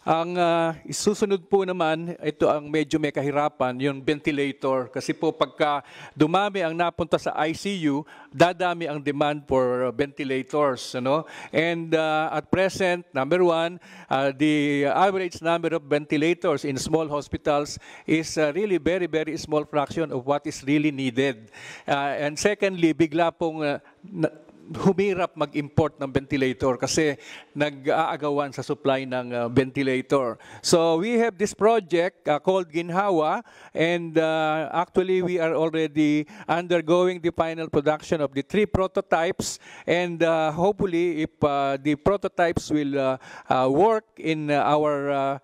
Ang isusunod po naman, ito ang medyo may kahirapan, yung ventilator. Kasi po pagka dumami ang napunta sa ICU, dadami ang demand for ventilators. Ano? And at present, number one, the average number of ventilators in small hospitals is really very, very small fraction of what is really needed. And secondly, bigla pong humirap mag-import ng ventilator kasi nag-aagawan sa supply ng ventilator. So we have this project called Ginhawa, and actually we are already undergoing the final production of the 3 prototypes, and hopefully if the prototypes will work in our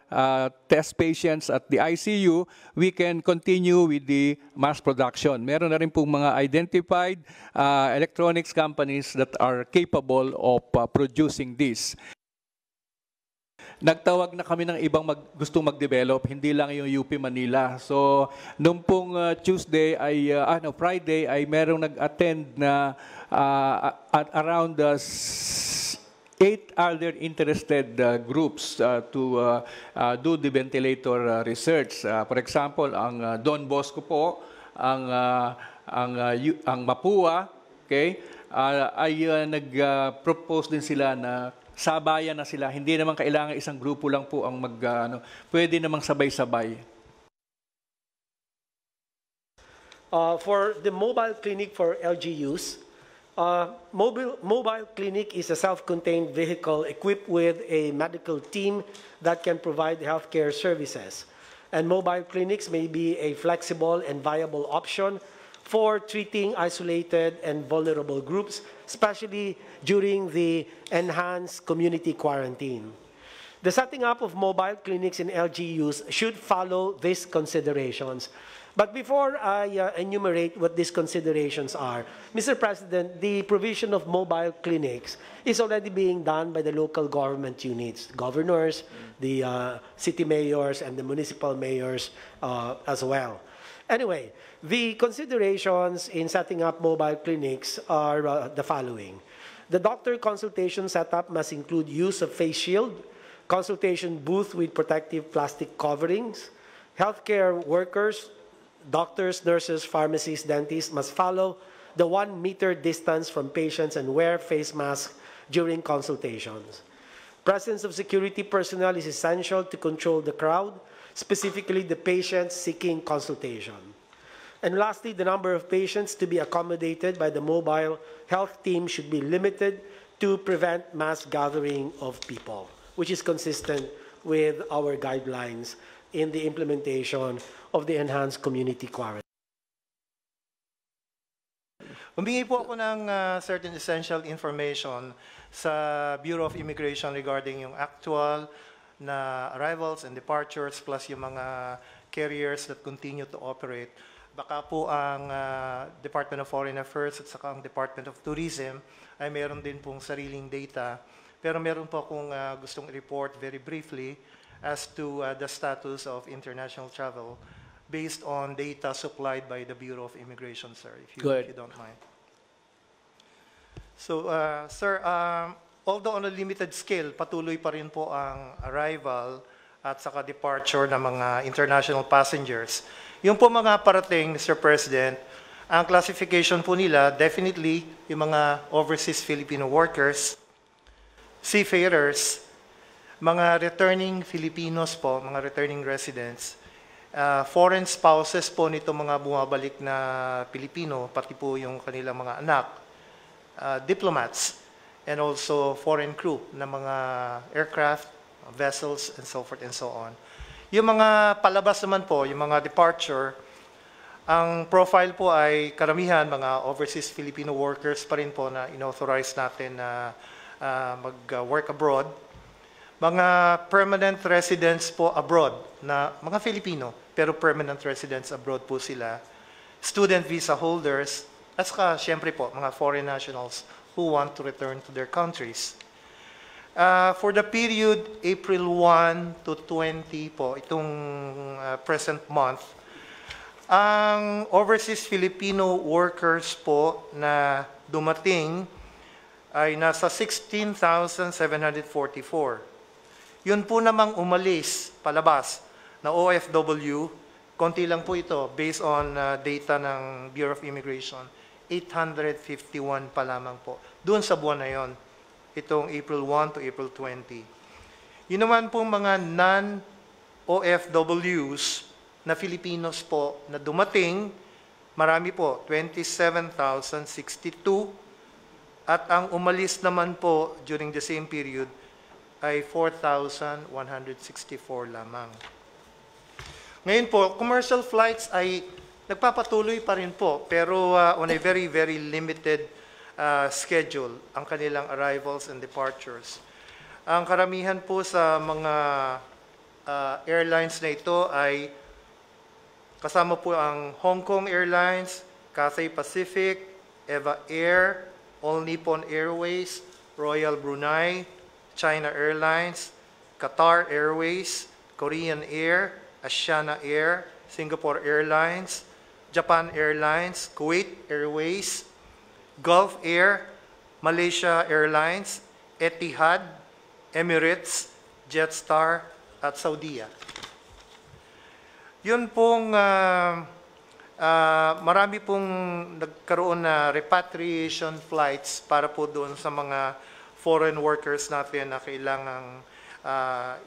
test patients at the ICU, we can continue with the mass production. Meron na rin pong mga identified electronics companies that are capable of producing this. Nagtawag na kami ng ibang gustong mag-develop, hindi lang yung UP Manila. So, nung pong Friday ay merong nag-attend na at around 8 other interested groups to do the ventilator research. For example, ang Don Bosco po, ang Mapua, okay, ay nag-propose din sila na sabayan na sila. Hindi naman kailangan isang grupo lang po ang pwede namang sabay-sabay. For the mobile clinic for LGUs, mobile clinic is a self-contained vehicle equipped with a medical team that can provide healthcare services. And mobile clinics may be a flexible and viable option for treating isolated and vulnerable groups, especially during the enhanced community quarantine. The setting up of mobile clinics in LGUs should follow these considerations. But before I enumerate what these considerations are, Mr. President, the provision of mobile clinics is already being done by the local government units, governors, the city mayors, and the municipal mayors as well. Anyway, the considerations in setting up mobile clinics are the following. The doctor consultation setup must include use of face shield, consultation booth with protective plastic coverings. Healthcare workers, doctors, nurses, pharmacists, dentists must follow the 1-meter distance from patients and wear face masks during consultations. Presence of security personnel is essential to control the crowd, specifically the patients seeking consultation. And lastly, the number of patients to be accommodated by the mobile health team should be limited to prevent mass gathering of people, which is consistent with our guidelines in the implementation of the enhanced community quarantine. Humingi po ako ng certain essential information sa Bureau of Immigration regarding yung actual na arrivals and departures plus yung mga carriers that continue to operate. Baka po ang Department of Foreign Affairs at saka ang Department of Tourism ay meron din pong sariling data. Pero meron po akong gustong report very briefly as to the status of international travel based on data supplied by the Bureau of Immigration, sir, if you don't mind. So, sir, although on a limited scale, patuloy pa rin po ang arrival at saka departure ng mga international passengers. Yung po mga parating, Mr. President, ang classification po nila, definitely yung mga overseas Filipino workers, seafarers, mga returning Filipinos po, mga returning residents, foreign spouses po nito mga bumabalik na Pilipino, pati po yung kanilang mga anak, diplomats, and also foreign crew na mga aircraft, vessels, and so forth and so on. Yung mga palabas naman po, yung mga departure, ang profile po ay karamihan mga overseas Filipino workers pa rin po na inauthorize natin na mag-work abroad. Mga permanent residents po abroad na mga Filipino, pero permanent residents abroad po sila. Student visa holders, at saka syempre po mga foreign nationals who want to return to their countries. For the period April 1 to 20 po, itong present month, ang overseas Filipino workers po na dumating ay nasa 16,744. Yun po namang umalis, palabas, na OFW, konti lang po ito, based on data ng Bureau of Immigration, 851 pa lamang po. Doon sa buwan na yon, itong April 1 to April 20. Yun naman po mga non-OFWs na Filipinos po na dumating, marami po, 27,062. At ang umalis naman po during the same period ay 4,164 lamang. Ngayon po, commercial flights ay nagpapatuloy pa rin po, pero on a very, very limited schedule ang kanilang arrivals and departures. Ang karamihan po sa mga airlines na ito ay kasama po ang Hong Kong Airlines, Cathay Pacific, Eva Air, All Nippon Airways, Royal Brunei, China Airlines, Qatar Airways, Korean Air, Asiana Air, Singapore Airlines, Japan Airlines, Kuwait Airways, Gulf Air, Malaysia Airlines, Etihad, Emirates, Jetstar, at Saudiya. Yun pong marami pong nagkaroon na repatriation flights para po doon sa mga foreign workers natin na kailangang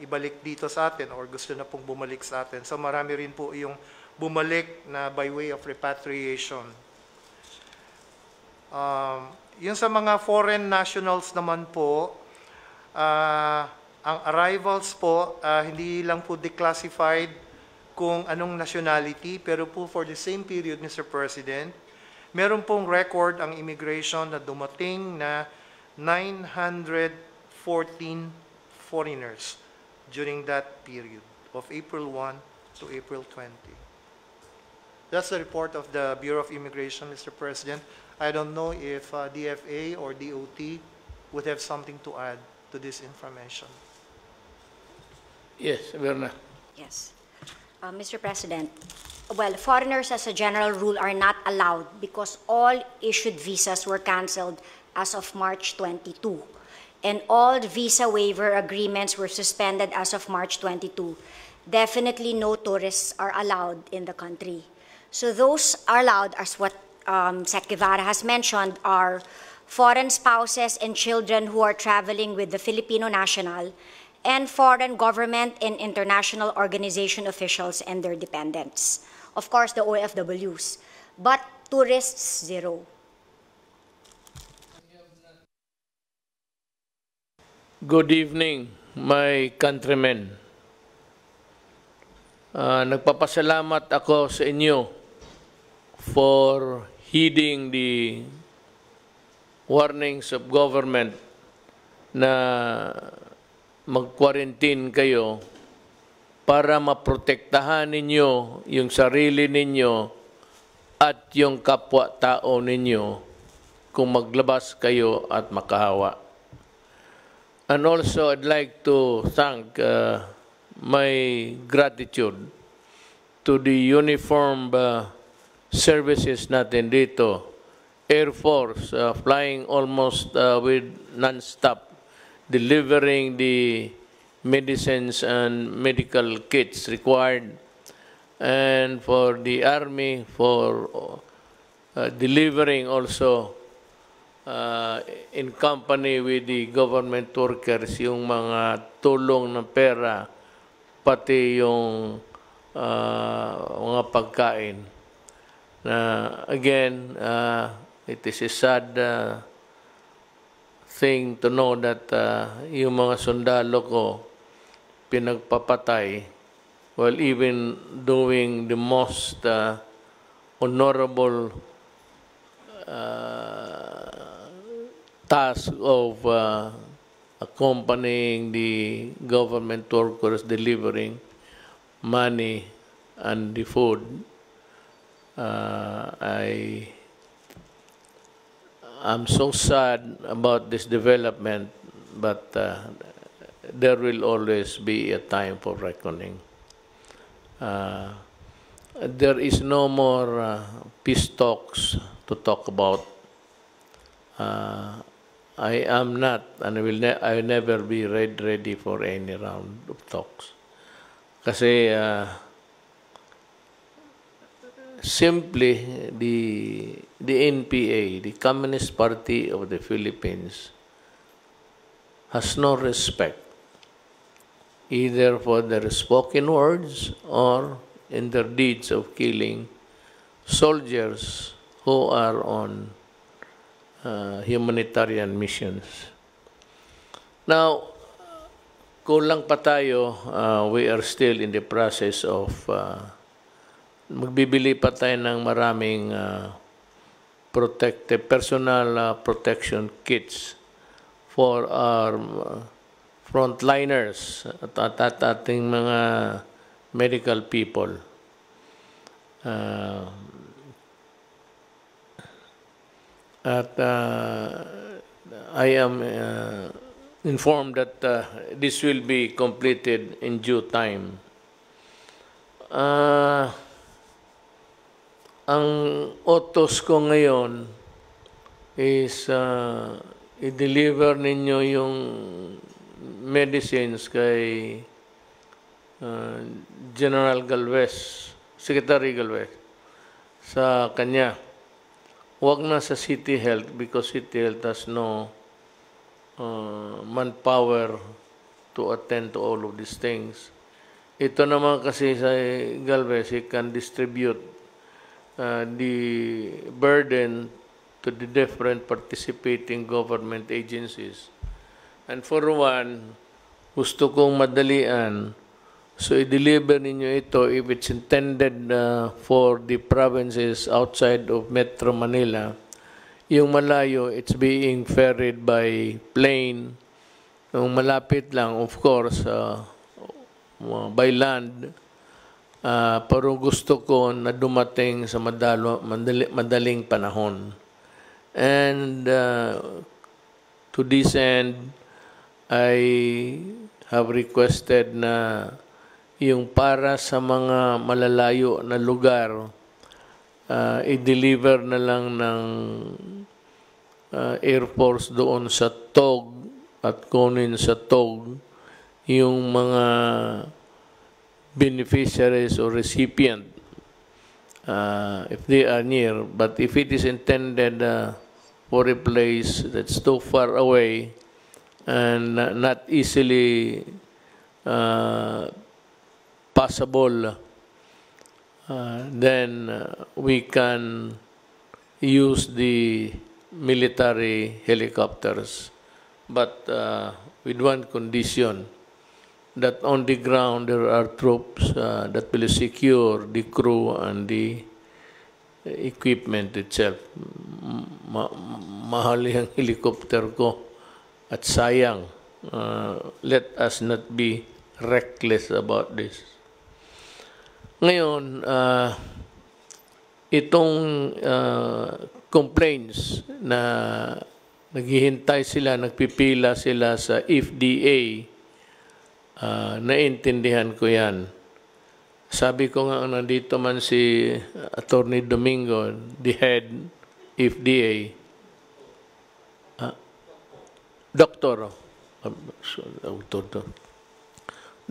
ibalik dito sa atin or gusto na pong bumalik sa atin. So marami rin po yung bumalik na by way of repatriation. Yung sa mga foreign nationals naman po, ang arrivals po, hindi lang po declassified kung anong nationality, pero po for the same period, Mr. President, meron pong record ang immigration na dumating na 914 foreigners during that period of April 1 to April 20. That's the report of the Bureau of Immigration, Mr. President. I don't know if DFA or DOT would have something to add to this information. Yes, Verna. Yes. Mr. President, well, foreigners as a general rule are not allowed because all issued visas were canceled as of March 22. And all visa waiver agreements were suspended as of March 22. Definitely no tourists are allowed in the country. So those are allowed, as what Sec Guevara has mentioned, are foreign spouses and children who are traveling with the Filipino national, and foreign government and international organization officials and their dependents. Of course, the OFWs. But tourists, zero. Good evening, my countrymen. Nagpapasalamat ako sa inyo for heeding the warnings of government na mag-quarantine kayo para maprotektahan ninyo yung sarili ninyo at yung kapwa-tao ninyo kung maglabas kayo at makahawa. And also, I'd like to thank my gratitude to the uniformed services natin dito. Air Force, flying almost with non-stop, delivering the medicines and medical kits required, and for the Army for delivering also in company with the government workers yung mga tulong ng pera, pati yung mga pagkain. Again, it is a sad thing to know that yung mga sundalo ko pinagpapatay while even doing the most honorable task of accompanying the government workers delivering money and the food. I'm so sad about this development, but there will always be a time for reckoning. There is no more peace talks to talk about. I am not, and I will never be ready for any round of talks. Kasi simply the NPA, the Communist Party of the Philippines, has no respect either for their spoken words or in their deeds of killing soldiers who are on humanitarian missions. Now, kulang pa tayo. We are still in the process of magbibili pa tayo ng maraming personal protection kits for our frontliners at ating mga medical people. I am informed that this will be completed in due time. Ang utos ko ngayon is i-deliver ninyo yung medicines kay General Galvez, Secretary Galvez, sa kanya. Huwag na sa City Health because City Health has no manpower to attend to all of these things. Ito naman kasi sa Galvez, he can distribute the burden to the different participating government agencies. And for one, gusto kong madalian, so i-deliver ninyo ito if it's intended for the provinces outside of Metro Manila. Yung malayo, it's being ferried by plane. Yung malapit lang, of course, by land. Pero gusto ko na dumating sa madaling panahon. And to this end, I have requested na yung para sa mga malalayo na lugar, i-deliver na lang ng Air Force doon sa TOG at kunin sa TOG yung mga beneficiaries or recipient if they are near. But if it is intended for a place that's too far away and not easily possible, then we can use the military helicopters, but with one condition, that on the ground there are troops that will secure the crew and the equipment itself. Mahal yung helicopter ko at sayang. Let us not be reckless about this. Ngayon, itong complaints na naghihintay sila, nagpipila sila sa FDA, naintindihan ko yan. Sabi ko nga, nandito man si Attorney Domingo, the head FDA,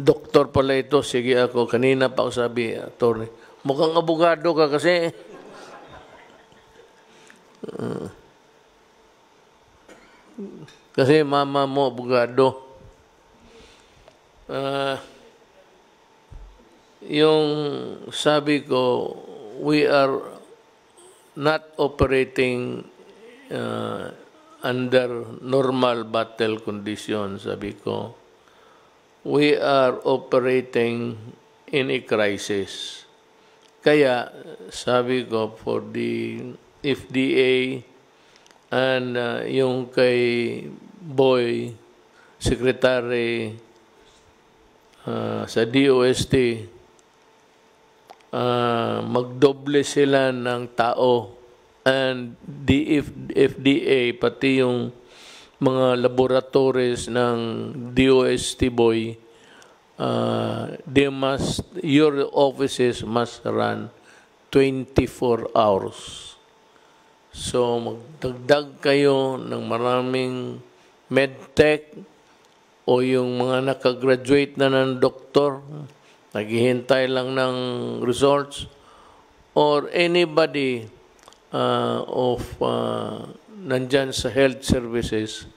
Doktor pala ito, sige ako. Kanina pa ako sabi, Attorney, mukhang abogado ka kasi. Kasi mama mo, abogado. Yung sabi ko, we are not operating under normal battle conditions, sabi ko. We are operating in a crisis. Kaya, sabi ko, for the FDA and yung kay Boy, Secretary sa DOST, magdoble sila ng tao, and the FDA, pati yung mga laboratories ng DOST Boy, your offices must run 24 hours. So magdagdag kayo ng maraming medtech o yung mga nakagraduate na ng doktor, naghihintay lang ng results, or anybody nandyan sa health services,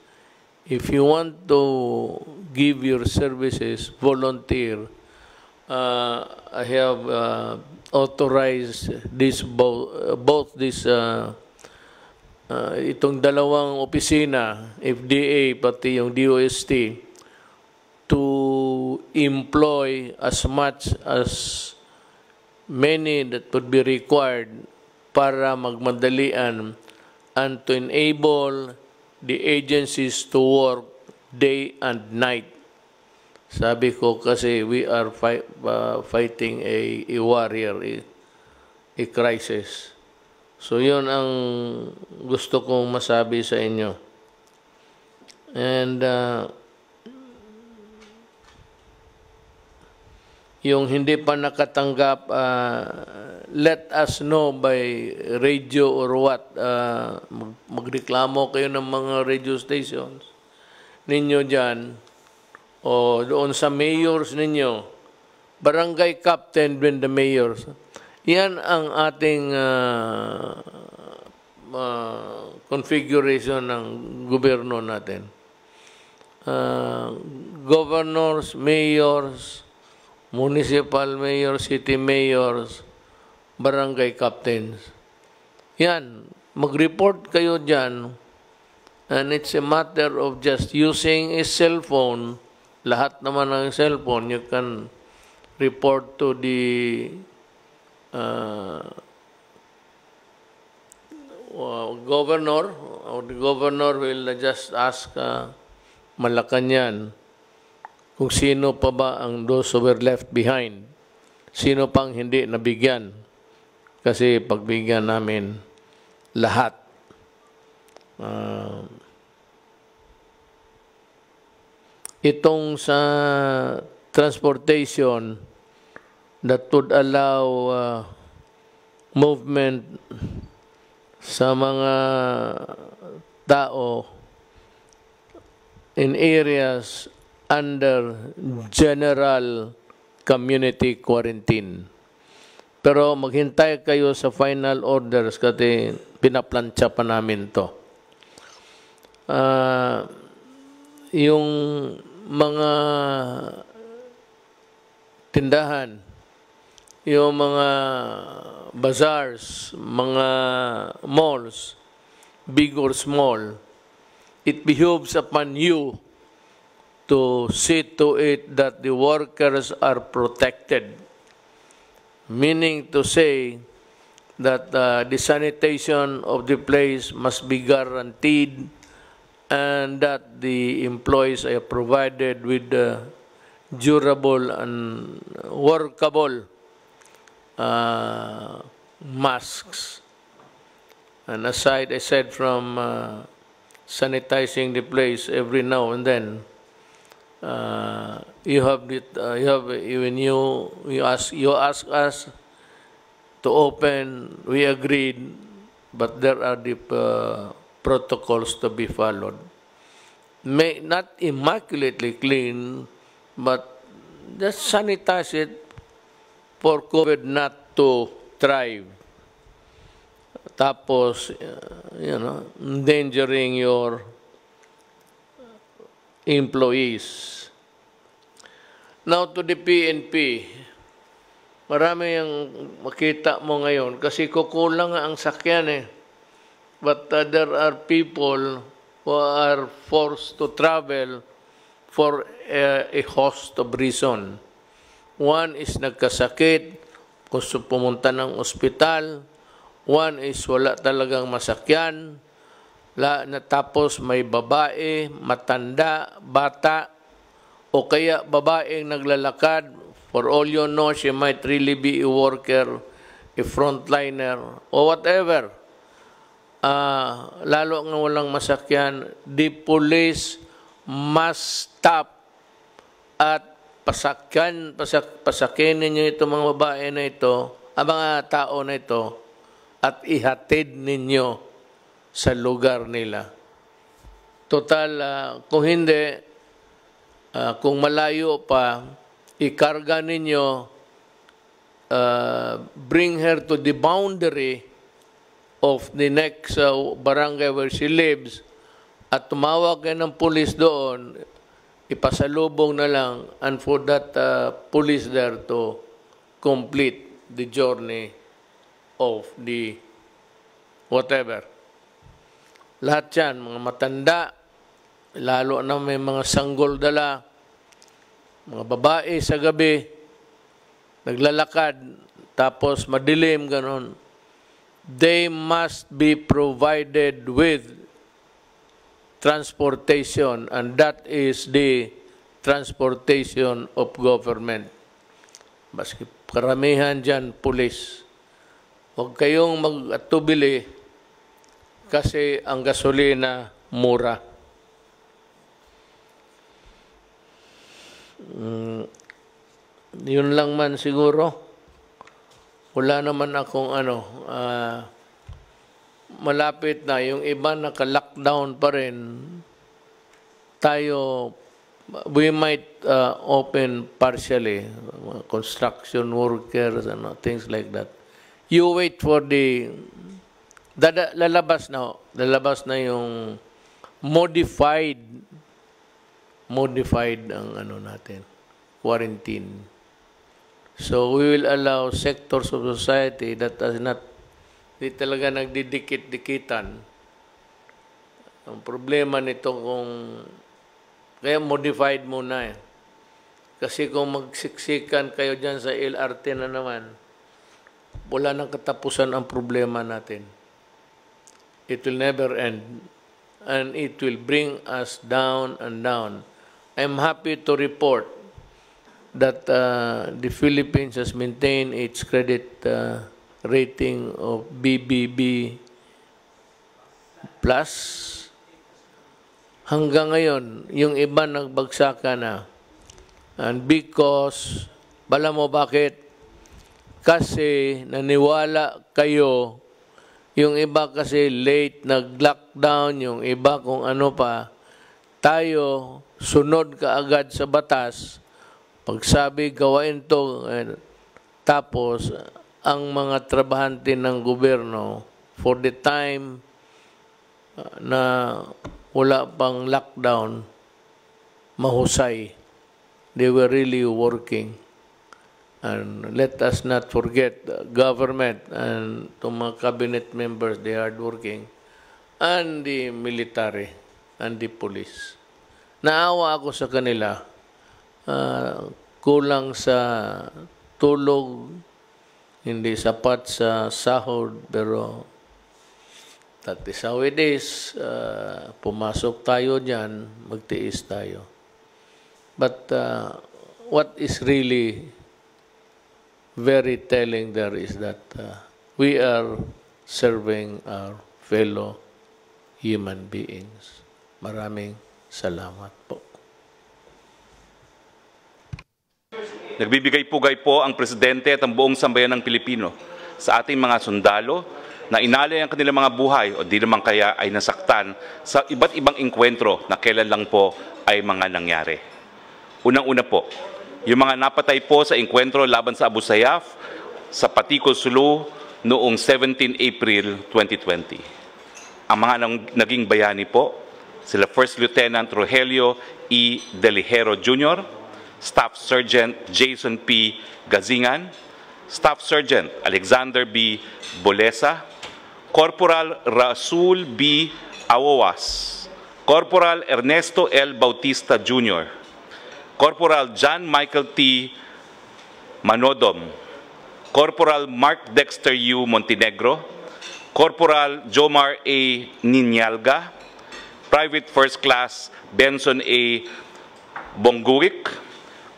if you want to give your services, volunteer. I have authorized this both this itong dalawang opisina, FDA pati yung DOST, to employ as much as many that would be required para magmadalian and to enable the agencies to work day and night. Sabi ko kasi we are fighting a warrior, a crisis. So yun ang gusto kong masabi sa inyo. And yung hindi pa nakatanggap, let us know by radio or what. Magreklamo kayo ng mga radio stations ninyo dyan o doon sa mayors ninyo, barangay captain when the mayors. Yan ang ating configuration ng gobyerno natin. Governors, mayors, municipal mayors, city mayors, barangay captains. Yan, mag-report kayo dyan, and it's a matter of just using a cell phone. Lahat naman ng cellphone, you can report to the governor, or the governor will just ask Malacanang kung sino pa ba ang those who were left behind. Sino pang hindi nabigyan. Kasi pagbigyan namin lahat. Itong sa transportation that would allow movement sa mga tao in areas under general community quarantine. Pero maghintay kayo sa final orders kasi pinaplansya pa namin to. Yung mga tindahan, yung mga bazaars, mga malls, big or small, it behooves upon you to see to it that the workers are protected. Meaning to say that the sanitation of the place must be guaranteed and that the employees are provided with durable and workable masks. And aside, I said, from sanitizing the place every now and then, you ask us to open, we agreed, but there are the protocols to be followed. May not immaculately clean, but just sanitize it for COVID not to thrive. Tapos, endangering your employees. Now to the PNP, marami yung makita mo ngayon kasi kukulang ang sakyan eh. But there are people who are forced to travel for a host of reasons. One is nagkasakit, gusto pumunta ng ospital. One is wala talagang masakyan. Tapos may babae, matanda, bata, o kaya babaeng naglalakad. For all you know, she might really be a worker, a frontliner, or whatever. Lalo nga walang masakyan, the police must stop at pasakin ninyo itong mga babae na ito, ang mga tao na ito, at ihatid ninyo sa lugar nila. Total, kung hindi, kung malayo pa, ikarga ninyo, bring her to the boundary of the next barangay where she lives, at tumawag kayo ng police doon, ipasalubong na lang, and for that police there to complete the journey of the whatever. Lahat yan, mga matanda, lalo na may mga sanggol dala, mga babae sa gabi, naglalakad, tapos madilim, ganon. They must be provided with transportation, and that is the transportation of government. Baski karamihan dyan, pulis. Huwag kayong mag-atubili kasi ang gasolina mura. Yun lang man siguro. Wala naman akong malapit na. Yung iba naka-lockdown pa rin. Tayo, we might open partially. Construction workers, things like that. You wait for the... Lalabas na yung modified ang natin, quarantine. So we will allow sectors of society that are not, di talaga nagdidikit-dikitan. Ang problema nito kaya modified muna eh. Kasi kung magsiksikan kayo dyan sa LRT na naman, wala nang katapusan ang problema natin. It will never end. And it will bring us down and down. I'm happy to report that the Philippines has maintained its credit rating of BBB plus. Hanggang ngayon, yung iba nagbagsakan na. And because, bala mo bakit? Kasi naniwala kayo, yung iba kasi late nag-lockdown, yung iba kung ano pa, tayo sunod kaagad sa batas, pagsabi gawain to, tapos ang mga trabahante ng gobyerno, for the time na wala pang lockdown, mahusay. They were really working. And let us not forget the government and to mga cabinet members, they are working, and the military and the police. Naawa ako sa kanila. Kulang sa tulog, hindi sapat sa sahod, pero that is how it is. Pumasok tayo dyan, magtiis tayo. But what is really very telling there is that we are serving our fellow human beings. Maraming salamat po. Nagbibigay-pugay po ang Presidente at ang buong sambayan ng Pilipino sa ating mga sundalo na inalay ang kanilang mga buhay o di naman kaya ay nasaktan sa iba't ibang engkwentro na kailan lang po ay mga nangyari. Unang-una po, yung mga napatay po sa engkwentro laban sa Abu Sayyaf sa Paticol, Sulu noong 17 April 2020. Ang mga naging bayani po, sila First Lieutenant Rogelio E. Delihero Jr., Staff Sergeant Jason P. Gazingan, Staff Sergeant Alexander B. Bolesa, Corporal Rasul B. Awowas, Corporal Ernesto L. Bautista Jr., Corporal John Michael T. Manodom, Corporal Mark Dexter U. Montenegro, Corporal Jomar A. Ninyalga, Private First Class Benson A. Bongguik,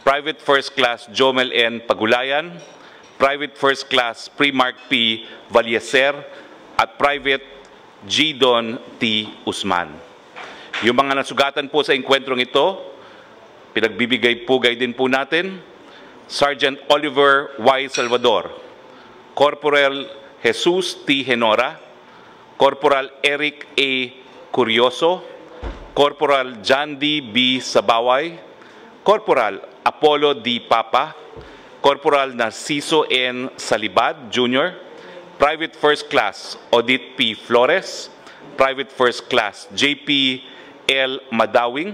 Private First Class Jomel N. Pagulayan, Private First Class Primark P. Valleser, at Private G. Don T. Usman. Yung mga nasugatan po sa engkwentrong ito, pinagbibigay-pugay din po natin, Sergeant Oliver Y. Salvador, Corporal Jesus T. Henora, Corporal Eric A. Curioso, Corporal John D. B. Sabaway, Corporal Apollo D. Papa, Corporal Narciso N. Salibad, Jr., Private First Class Odit P. Flores, Private First Class J.P. L. Madawing,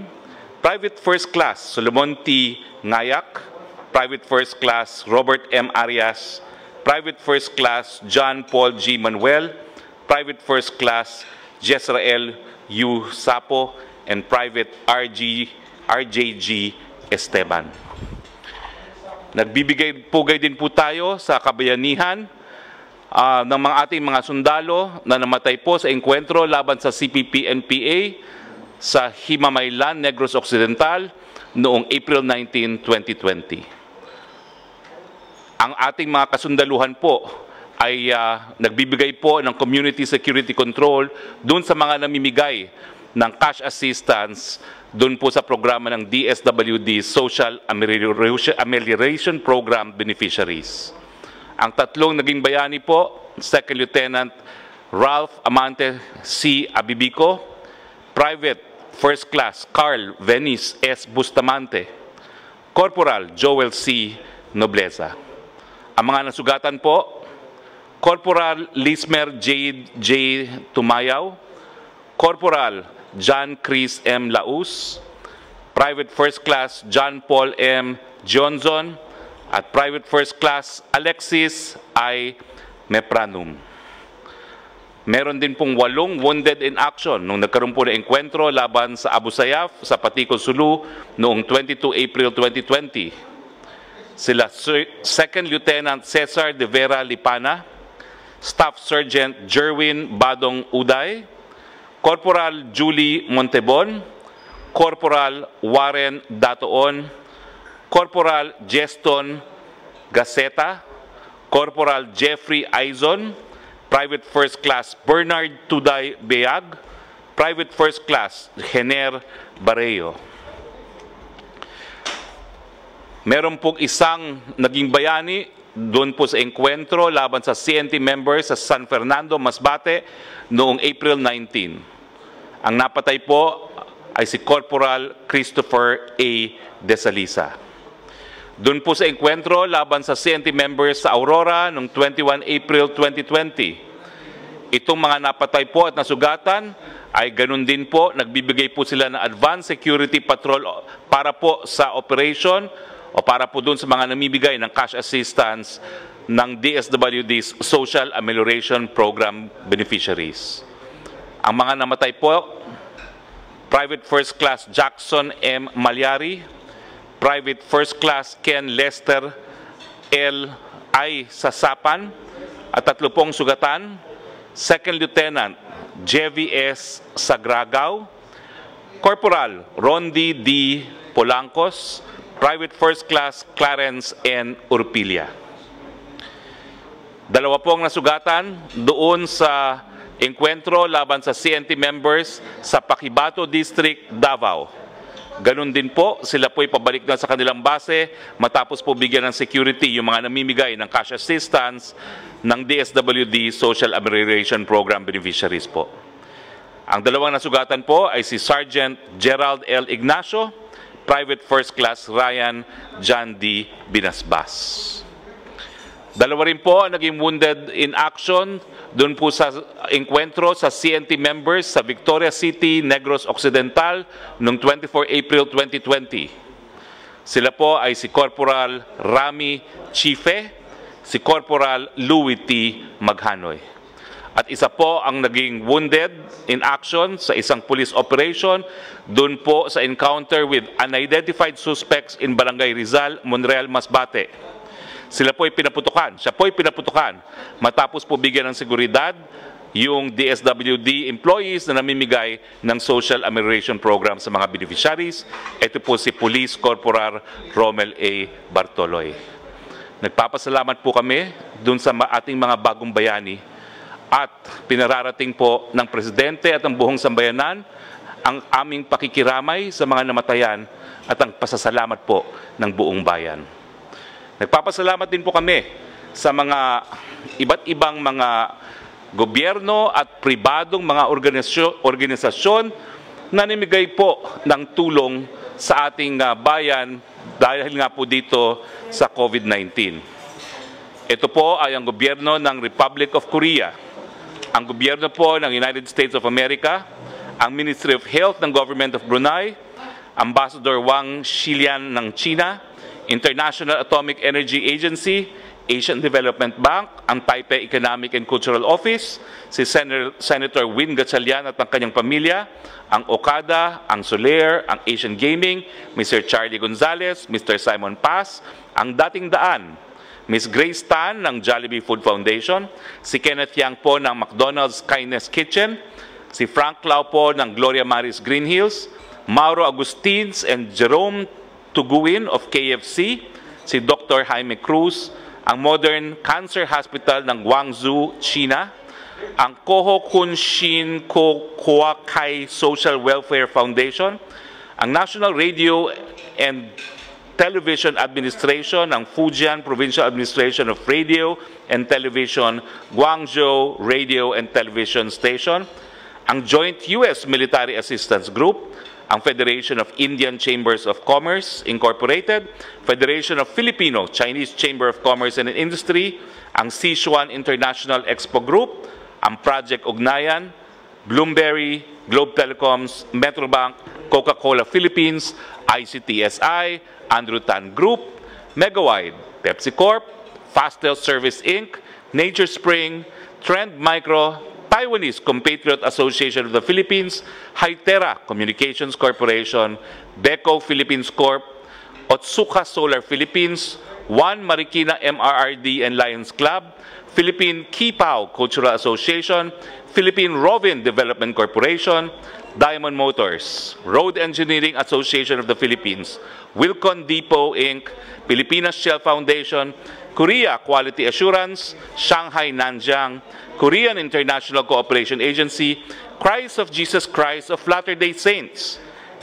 Private First Class Solomon T. Ngayak, Private First Class Robert M. Arias, Private First Class John Paul G. Manuel, Private First Class Jezrael U. Sapo, and Private RJG Esteban. Nagbibigay pugay din po tayo sa kabayanihan ng mga ating mga sundalo na namatay po sa engkwentro laban sa CPP-NPA sa Himamaylan, Negros Occidental noong April 19, 2020. Ang ating mga kasundaluhan po ay nagbibigay po ng community security control doon sa mga namimigay ng cash assistance doon po sa programa ng DSWD Social Amelioration Program beneficiaries. Ang tatlong naging bayani po, Second Lieutenant Ralph Amante C. Abibico, Private First Class Carl Venice S. Bustamante, Corporal Joel C. Nobleza. Ang mga nasugatan po, Corporal Lismer J. Tumayaw, Corporal John Chris M. Laus, Private First Class John Paul M. Johnson, at Private First Class Alexis I. Mepranum. Meron din pong 8 wounded in action nung nagkaroon po ng engkwentro laban sa Abu Sayyaf sa Patikon, Sulu noong 22 April 2020. Sila Second Lieutenant Cesar de Vera Lipana, Staff Sergeant Jerwin Badong Uday, Corporal Julie Montebon, Corporal Warren Datoon, Corporal Jeston Gaceta, Corporal Jeffrey Aizon, Private First Class Bernard Tuday Beag, Private First Class Jener Barreyo. Meron pong isang naging bayani doon po sa engkwentro laban sa CNT members sa San Fernando, Masbate noong April 19. Ang napatay po ay si Corporal Christopher A. Desalisa. Doon po sa engkwentro laban sa CNT members sa Aurora noong 21 April 2020. Itong mga napatay po at nasugatan ay ganun din po, nagbibigay po sila ng advanced security patrol para po sa operation o para po doon sa mga namibigay ng cash assistance ng DSWD's Social Amelioration Program beneficiaries. Ang mga namatay po, Private First Class Jackson M. Malyari, Private First Class Ken Lester L. I. Sasapan, at 3 pong sugatan, Second Lieutenant JVS Sagragaw, Corporal Rondi D. Polancos, Private First Class Clarence N. Urpilia. 2 pong nasugatan doon sa engkwentro laban sa CNT members sa Paquibato District, Davao. Ganun din po, sila po'y pabalik na sa kanilang base matapos po bigyan ng security yung mga namimigay ng cash assistance ng DSWD Social Amelioration Program beneficiaries po. Ang 2 nasugatan po ay si Sergeant Gerald L. Ignacio, Private First Class Ryan John D. Binasbas. 2 rin po ang naging wounded in action doon po sa engkwentro sa CNT members sa Victoria City, Negros Occidental noong 24 April 2020. Sila po ay si Corporal Rami Chife, si Corporal Louis T. Maghanoy. At isa po ang naging wounded in action sa isang police operation doon po sa encounter with unidentified suspects in Barangay Rizal, Monreal, Masbate. Sila po'y pinaputukan, siya po'y pinaputukan matapos po bigyan ng seguridad yung DSWD employees na namimigay ng Social Amelioration Program sa mga beneficiaries. Ito po si Police Corporal Romel A. Bartoloy. Nagpapasalamat po kami dun sa ating mga bagong bayani at pinararating po ng Presidente at ng buong sambayanan ang aming pakikiramay sa mga namatayan at ang pasasalamat po ng buong bayan. Nagpapasalamat din po kami sa mga iba't ibang mga gobyerno at pribadong mga organisasyon na namigay po ng tulong sa ating bayan dahil nga po dito sa COVID-19. Ito po ay ang gobyerno ng Republic of Korea, ang gobyerno po ng United States of America, ang Ministry of Health ng Government of Brunei, Ambassador Wang Xilian ng China, International Atomic Energy Agency, Asian Development Bank, ang Taipei Economic and Cultural Office, si Senator Win Gatchalian at ang kanyang pamilya, ang Okada, ang Soler, ang Asian Gaming, Mr. Charlie Gonzalez, Mr. Simon Paz, ang Dating Daan, Ms. Grace Tan ng Jollibee Food Foundation, si Kenneth Yang po ng McDonald's Kindness Kitchen, si Frank Lau po ng Gloria Maris Green Hills, Mauro Agustins and Jerome Tuguin of KFC, si Dr. Jaime Cruz, ang Modern Cancer Hospital ng Guangzhou, China, ang Koho Kunshin Kokuakai Social Welfare Foundation, ang National Radio and Television Administration ng Fujian Provincial Administration of Radio and Television, Guangzhou Radio and Television Station, ang Joint U.S. Military Assistance Group, ang Federation of Indian Chambers of Commerce Incorporated, Federation of Filipino-Chinese Chamber of Commerce and Industry, ang Sichuan International Expo Group, ang Project Ugnayan, Bloomberry, Globe Telecoms, Metrobank, Coca-Cola Philippines, ICTSI, Andrew Tan Group, Megawide, Pepsi Corp, Fastel Service Inc., Nature Spring, Trend Micro, Taiwanese Compatriot Association of the Philippines, Hytera Communications Corporation, Beco Philippines Corp, Otsuka Solar Philippines, One Marikina MRRD and Lions Club, Philippine Kipao Cultural Association, Philippine Rovin Development Corporation, Diamond Motors, Road Engineering Association of the Philippines, Wilcon Depot Inc., Pilipinas Shell Foundation, Korea Quality Assurance, Shanghai Nanjiang, Korean International Cooperation Agency, Christ of Jesus Christ of Latter-day Saints,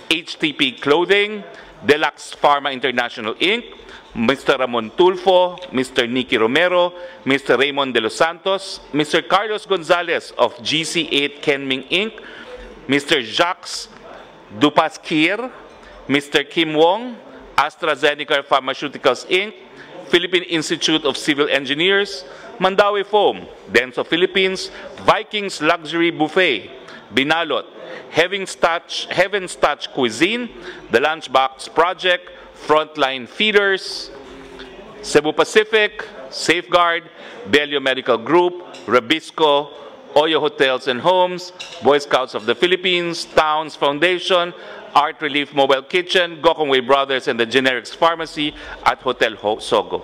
HTP Clothing, Deluxe Pharma International Inc., Mr. Ramon Tulfo, Mr. Nicky Romero, Mr. Raymond de los Santos, Mr. Carlos Gonzalez of GC8 Kenming Inc., Mr. Jacques Dupasquier, Mr. Kim Wong, AstraZeneca Pharmaceuticals Inc., Philippine Institute of Civil Engineers, Mandawi Foam, Denso Philippines, Vikings Luxury Buffet, Binalot, Heaven's Touch Cuisine, The Lunchbox Project, Frontline Feeders, Cebu Pacific, Safeguard, Bello Medical Group, Rabisco, Oyo Hotels and Homes, Boy Scouts of the Philippines, Towns Foundation, Art Relief Mobile Kitchen, Gokongwei Brothers and the Generics Pharmacy at Hotel Sogo.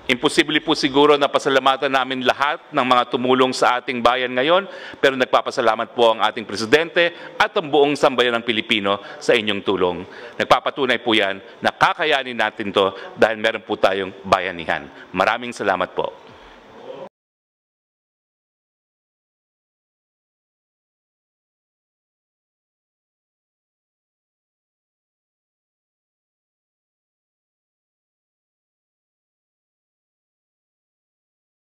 Imposible po siguro na pasalamatan namin lahat ng mga tumulong sa ating bayan ngayon, pero nagpapasalamat po ang ating Presidente at ang buong sambayan ng Pilipino sa inyong tulong. Nagpapatunay po yan na kakayanin natin to dahil meron po tayong bayanihan. Maraming salamat po.